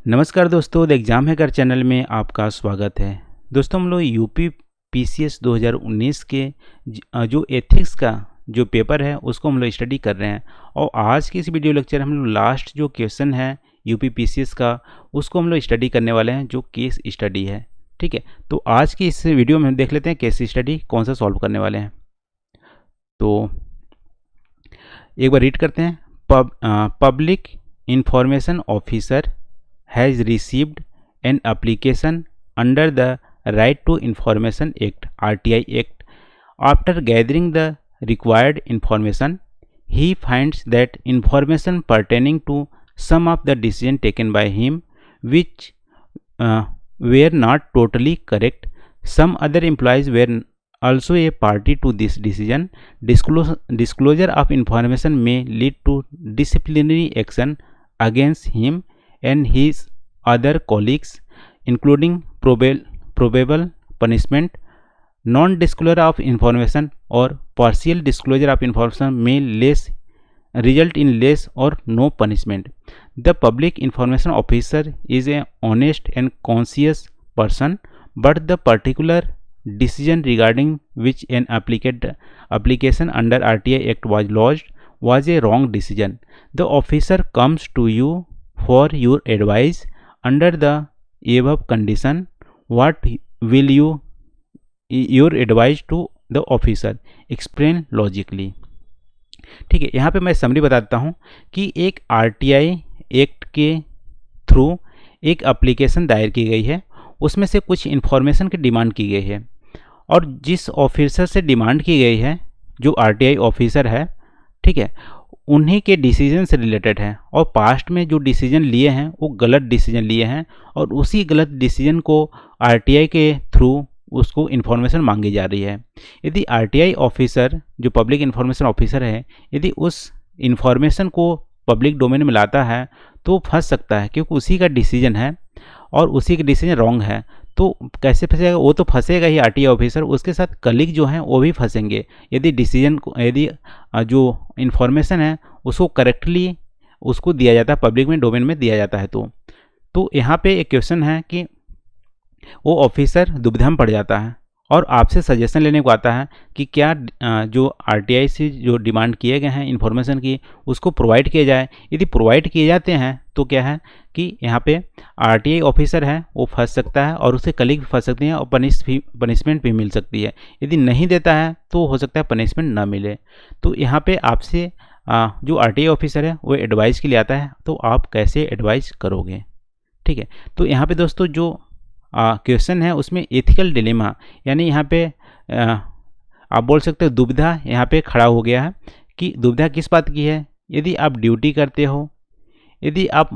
नमस्कार दोस्तों, the exam hacker channel में आपका स्वागत है। दोस्तों, हम लोग यूपी पीसीएस 2019 के जो एथिक्स का जो पेपर है उसको हम लोग स्टडी कर रहे हैं। और आज की इस वीडियो लेक्चर हम लोग लास्ट जो क्वेश्चन है यूपी पीसीएस का उसको हम लोग स्टडी करने वाले हैं, जो केस स्टडी है। ठीक है, तो आज की इस वीडियो में हम देख लेते हैं केस स्टडी कौन सा सॉल्व करने वाले हैं। तो एक बार रीड करते हैं। Public information officer has received an application under the Right to Information Act (RTI) Act. After gathering the required information, he finds that information pertaining to some of the decisions taken by him which were not totally correct. Some other employees were also a party to this decision. Disclosure of information may lead to disciplinary action against him and his other colleagues, including probable punishment. Non-disclosure of information or partial disclosure of information may result in less or no punishment. The public information officer is an honest and conscious person, but the particular decision regarding which an application under RTI Act was lodged was a wrong decision. The officer comes to you for your advice under the above condition. What will your advice to the officer? Explain logically. ठीक है, यहाँ पे मैं summary बता देता हूँ कि एक आरटीआई एक्ट के थ्रू एक एप्लीकेशन दायर की गई है, उसमें से कुछ इन्फॉर्मेशन की डिमांड की गई है, और जिस ऑफिसर से डिमांड की गई है जो आरटीआई ऑफिसर है, ठीक है, उन्हीं के डिसीजन से रिलेटेड है। और पास्ट में जो डिसीजन लिए हैं वो गलत डिसीजन लिए हैं, और उसी गलत डिसीजन को आरटीआई के थ्रू उसको इन्फॉर्मेशन मांगी जा रही है। यदि आरटीआई ऑफिसर जो पब्लिक इन्फॉर्मेशन ऑफिसर है, यदि उस इन्फॉर्मेशन को पब्लिक डोमेन में लाता है तो फंस सकता है, क्योंकि उसी का डिसीजन है और उसी का डिसीजन रॉन्ग है। तो कैसे फंसेगा? वो तो फंसेगा ही आरटीआई ऑफिसर, उसके साथ कलीग जो हैं वो भी फंसेंगे यदि डिसीजन को, यदि जो इन्फॉर्मेशन है उसको करेक्टली उसको दिया जाता है, पब्लिक में डोमेन में दिया जाता है। तो यहाँ पे एक क्वेश्चन है कि वो ऑफिसर दुविधा में पड़ जाता है और आपसे सजेशन लेने को आता है कि क्या जो आरटीआई से जो डिमांड किए गए हैं इन्फॉर्मेशन की उसको प्रोवाइड किया जाए। यदि प्रोवाइड किए जाते हैं तो क्या है कि यहाँ पे आरटीआई ऑफिसर है वो फंस सकता है और उससे कलीग भी फंस सकती हैं और पनिशमेंट भी मिल सकती है। यदि नहीं देता है तो हो सकता है पनिशमेंट ना मिले। तो यहाँ पे आपसे जो आरटीआई ऑफिसर है वो एडवाइस के लिए आता है, तो आप कैसे एडवाइस करोगे? ठीक है, तो यहाँ पे दोस्तों जो क्वेश्चन है उसमें एथिकल डिलेमा, यानी यहाँ पे आप बोल सकते हो दुविधा यहाँ पे खड़ा हो गया है। कि दुविधा किस बात की है? यदि आप ड्यूटी करते हो, यदि आप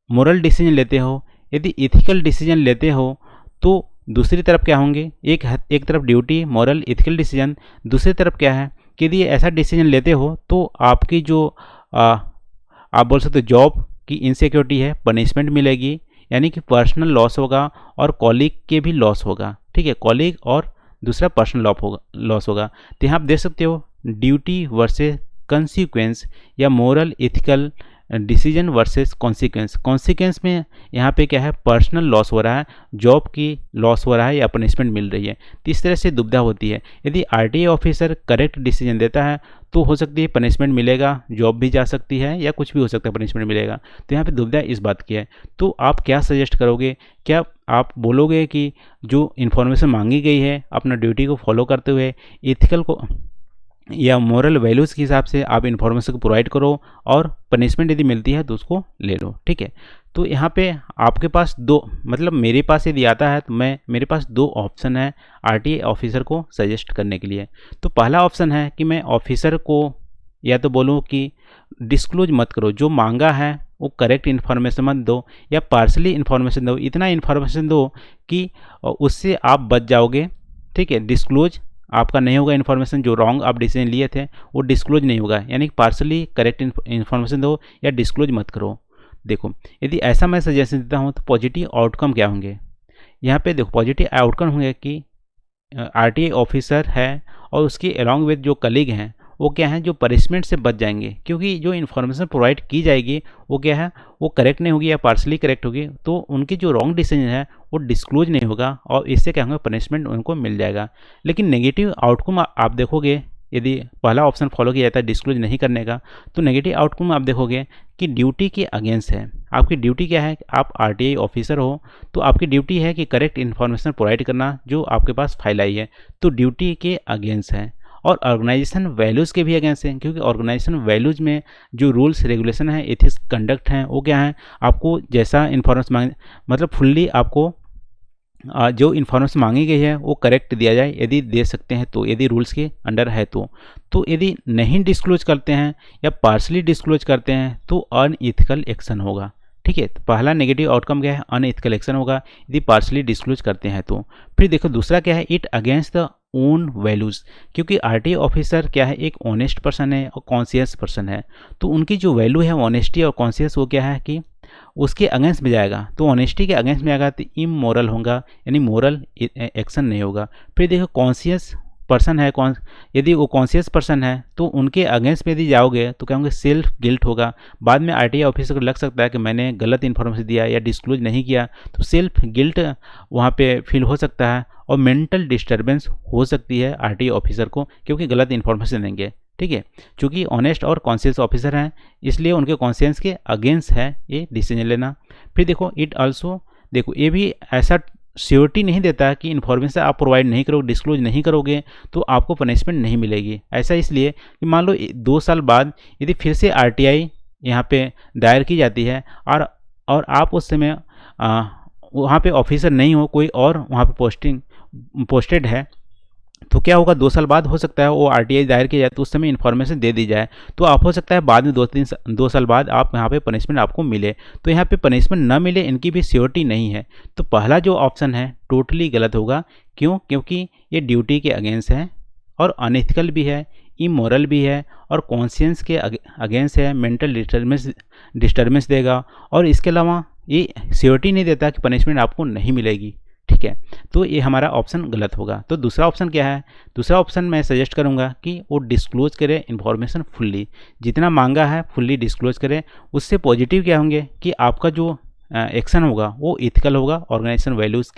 मोरल डिसीजन लेते हो, यदि एथिकल डिसीजन लेते हो, तो दूसरी तरफ क्या होंगे? एक तरफ ड्यूटी, मोरल, एथिकल डिसीजन, दूसरी तरफ क्या है कि यदि ऐसा डिसीजन लेते हो तो आपकी जो आप बोल सकते हो जॉब की इनसिक्योरिटी है, पनिशमेंट मिलेगी, यानी कि पर्सनल लॉस होगा और कॉलीग के भी लॉस होगा। ठीक है, कॉलीग और दूसरा पर्सनल लॉस होगा। तो यहाँ आप देख सकते हो ड्यूटी वर्सेस कंसिक्वेंस या moral ethical decision versus consequence में यहाँ पे क्या है? पर्सनल लॉस हो रहा है, जॉब की लॉस हो रहा है या पनिशमेंट मिल रही है। तो इस तरह से दुविधा होती है। यदि आरटीआई ऑफिसर करेक्ट डिसीजन देता है तो हो सकती है पनिशमेंट मिलेगा, जॉब भी जा सकती है या कुछ भी हो सकता है, पनिशमेंट मिलेगा। तो यहाँ पे दुविधा इस बात की है। तो आप क्या सजेस्ट करोगे? क्या आप बोलोगे कि जो इन्फॉर्मेशन मांगी गई है अपना ड्यूटी को फॉलो करते हुए एथिकल को या मोरल वैल्यूज़ के हिसाब से आप इन्फॉर्मेशन को प्रोवाइड करो और पनिशमेंट यदि मिलती है तो उसको ले लो? ठीक है, तो यहाँ पे आपके पास दो, मतलब मेरे पास यदि आता है तो मेरे पास दो ऑप्शन है आरटीआई ऑफिसर को सजेस्ट करने के लिए। तो पहला ऑप्शन है कि मैं ऑफिसर को या तो बोलूँ कि डिस्क्लोज मत करो, जो मांगा है वो करेक्ट इन्फॉर्मेशन मत दो या पार्सली इन्फॉर्मेशन दो, इतना इन्फॉर्मेशन दो कि उससे आप बच जाओगे। ठीक है, डिस्क्लोज आपका नहीं होगा, इन्फॉर्मेशन जो रॉन्ग आप डिसीजन लिए थे वो डिस्क्लोज नहीं होगा, यानी पार्सली करेक्ट इन्फॉर्मेशन दो या डिस्क्लोज मत करो। देखो, यदि ऐसा मैं सजेशन देता हूँ तो पॉजिटिव आउटकम क्या होंगे? यहाँ पे देखो पॉजिटिव आउटकम होंगे कि आरटीआई ऑफिसर है और उसके अलॉन्ग विद जो कलीग हैं वो क्या है, जो पनिशमेंट से बच जाएंगे, क्योंकि जो इन्फॉर्मेशन प्रोवाइड की जाएगी वो क्या है, वो करेक्ट नहीं होगी या पार्शली करेक्ट होगी, तो उनकी जो रॉन्ग डिसीजन है वो डिस्क्लोज नहीं होगा और इससे क्या होगा, पनिशमेंट उनको मिल जाएगा। लेकिन नेगेटिव आउटकम आप देखोगे, यदि पहला ऑप्शन फॉलो किया जाता है डिस्क्लोज नहीं करने का, तो नेगेटिव आउटकम आप देखोगे कि ड्यूटी के अगेंस्ट है। आपकी ड्यूटी क्या है, आप आरटीआई ऑफिसर हो तो आपकी ड्यूटी है कि करेक्ट इन्फॉर्मेशन प्रोवाइड करना जो आपके पास फाइल आई है, तो ड्यूटी के अगेंस्ट है। और ऑर्गेनाइजेशन वैल्यूज़ के भी अगेंस्ट हैं, क्योंकि ऑर्गेनाइजेशन वैल्यूज़ में जो रूल्स रेगुलेशन है, एथिक्स कंडक्ट हैं, वो क्या है, आपको जैसा इन्फॉर्मेशन मांग, मतलब फुल्ली आपको जो इन्फॉर्मेशन मांगी गई है वो करेक्ट दिया जाए, यदि दे सकते हैं तो, यदि रूल्स के अंडर है तो यदि नहीं डिस्क्लोज करते हैं या पार्शली डिस्क्लोज करते हैं तो अनइथिकल एक्शन होगा। ठीक है, तो पहला नेगेटिव आउटकम क्या है, अनइथिकल एक्शन होगा यदि पार्शली डिस्क्लोज करते हैं तो। फिर देखो दूसरा क्या है, it against the own values, क्योंकि आरटीआई ऑफिसर क्या है, एक ऑनेस्ट पर्सन है और कॉन्शियस पर्सन है, तो उनकी जो वैल्यू है ऑनेस्टी और कॉन्शियस, वो क्या है कि उसके अगेंस्ट में जाएगा, तो ऑनेस्टी के अगेंस्ट में आएगा तो इमोरल होगा, यानी मोरल एक्शन नहीं होगा। फिर देखो कॉन्शियस पर्सन है, यदि वो कॉन्शियस पर्सन है तो उनके अगेंस्ट में यदि जाओगे तो क्या होंगे, सेल्फ गिल्ट होगा। बाद में आरटीआई ऑफिसर को लग सकता है कि मैंने गलत इन्फॉर्मेशन दिया या डिस्क्लोज नहीं किया, तो सेल्फ गिल्ट वहाँ पे फील हो सकता है और मेंटल डिस्टर्बेंस हो सकती है आरटीआई ऑफिसर को, क्योंकि गलत इन्फॉर्मेशन देंगे। ठीक है, चूँकि ऑनेस्ट और कॉन्शियस ऑफिसर हैं इसलिए उनके कॉन्शियंस के अगेंस्ट है ये डिसीजन लेना। फिर देखो इट आल्सो, देखो ये भी ऐसा श्योरिटी नहीं देता कि इन्फॉर्मेशन आप प्रोवाइड नहीं करोगे, डिस्क्लोज नहीं करोगे तो आपको पनिशमेंट नहीं मिलेगी। ऐसा इसलिए कि मान लो 2 साल बाद यदि फिर से आरटीआई यहाँ पे दायर की जाती है और आप उस समय वहाँ पे ऑफिसर नहीं हो, कोई और वहाँ पे पोस्टेड है, तो क्या होगा, 2 साल बाद हो सकता है वो आरटीआई दायर किया जाए तो उस समय इन्फॉर्मेशन दे दी जाए, तो आप हो सकता है बाद में 2 साल बाद आप यहाँ पे पनिशमेंट आपको मिले, तो यहाँ पे पनिशमेंट ना मिले इनकी भी श्योरिटी नहीं है। तो पहला जो ऑप्शन है टोटली गलत होगा। क्यों? क्योंकि ये ड्यूटी के अगेंस्ट है और अनएथिकल भी है, इमोरल भी है और कॉन्शियंस के अगेंस्ट है, मेंटल डिस्टर्बेंस देगा और इसके अलावा ये श्योरिटी नहीं देता कि पनिशमेंट आपको नहीं मिलेगी। ठीक है, तो ये हमारा ऑप्शन गलत होगा। तो दूसरा ऑप्शन क्या है, दूसरा ऑप्शन मैं सजेस्ट करूंगा कि वो डिस्क्लोज करे इन्फॉर्मेशन फुल्ली, जितना मांगा है फुल्ली डिस्क्लोज करे। उससे पॉजिटिव क्या होंगे कि आपका जो एक्शन होगा वो इथिकल होगा, ऑर्गेनाइजेशन वैल्यूज़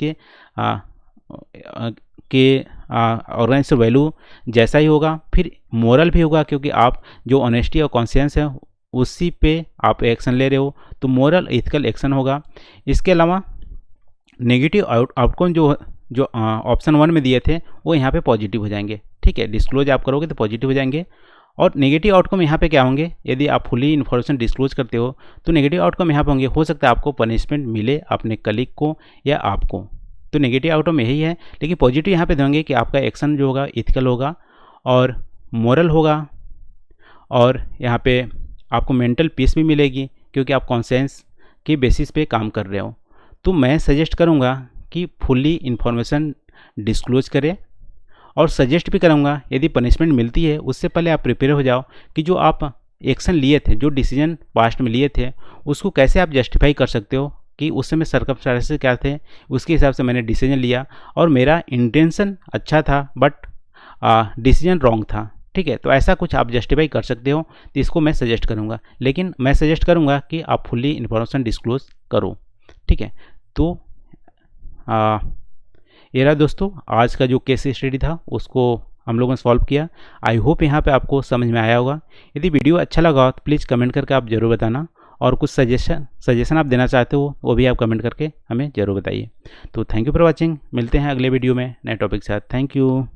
ऑर्गेनाइजेशन वैल्यू जैसा ही होगा, फिर मोरल भी होगा, क्योंकि आप जो ऑनेस्टी और कॉन्शियंस है उसी पे आप एक्शन ले रहे हो, तो मोरल इथिकल एक्शन होगा। इसके अलावा नेगेटिव आउटकम जो ऑप्शन 1 में दिए थे वो यहाँ पे पॉजिटिव हो जाएंगे। ठीक है, डिस्क्लोज आप करोगे तो पॉजिटिव हो जाएंगे। और नेगेटिव आउटकम यहाँ पे क्या होंगे, यदि आप फुली इन्फॉर्मेशन डिस्क्लोज करते हो तो नेगेटिव आउटकम यहाँ पे होंगे, हो सकता है आपको पनिशमेंट मिले अपने कलीग को या आपको, तो नेगेटिव आउटकम यही है। लेकिन पॉजिटिव यहाँ पे देंगे कि आपका एक्शन जो होगा इथिकल होगा और मोरल होगा और यहाँ पे आपको मेंटल पीस भी मिलेगी, क्योंकि आप कॉन्सेंस के बेसिस पे काम कर रहे हो। तो मैं सजेस्ट करूँगा कि फुल्ली इन्फॉर्मेशन डिस्क्लोज करें और सजेस्ट भी करूँगा यदि पनिशमेंट मिलती है उससे पहले आप प्रिपेयर हो जाओ कि जो आप एक्शन लिए थे, जो डिसीजन पास्ट में लिए थे, उसको कैसे आप जस्टिफाई कर सकते हो कि उस समय सर्कमस्टेंसेस क्या थे, उसके हिसाब से मैंने डिसीजन लिया और मेरा इंटेंशन अच्छा था बट डिसीजन रॉन्ग था। ठीक है, तो ऐसा कुछ आप जस्टिफाई कर सकते हो, तो इसको मैं सजेस्ट करूँगा। लेकिन मैं सजेस्ट करूँगा कि आप फुल्ली इन्फॉर्मेशन डिस्क्लोज करो। ठीक है, तो ये रहा दोस्तों आज का जो केस स्टडी था उसको हम लोगों ने सॉल्व किया। आई होप यहाँ पे आपको समझ में आया होगा। यदि वीडियो अच्छा लगा हो तो प्लीज़ कमेंट करके आप ज़रूर बताना, और कुछ सजेशन आप देना चाहते हो वो भी आप कमेंट करके हमें ज़रूर बताइए। तो थैंक यू फॉर वॉचिंग, मिलते हैं अगले वीडियो में नए टॉपिक के साथ। Thank you.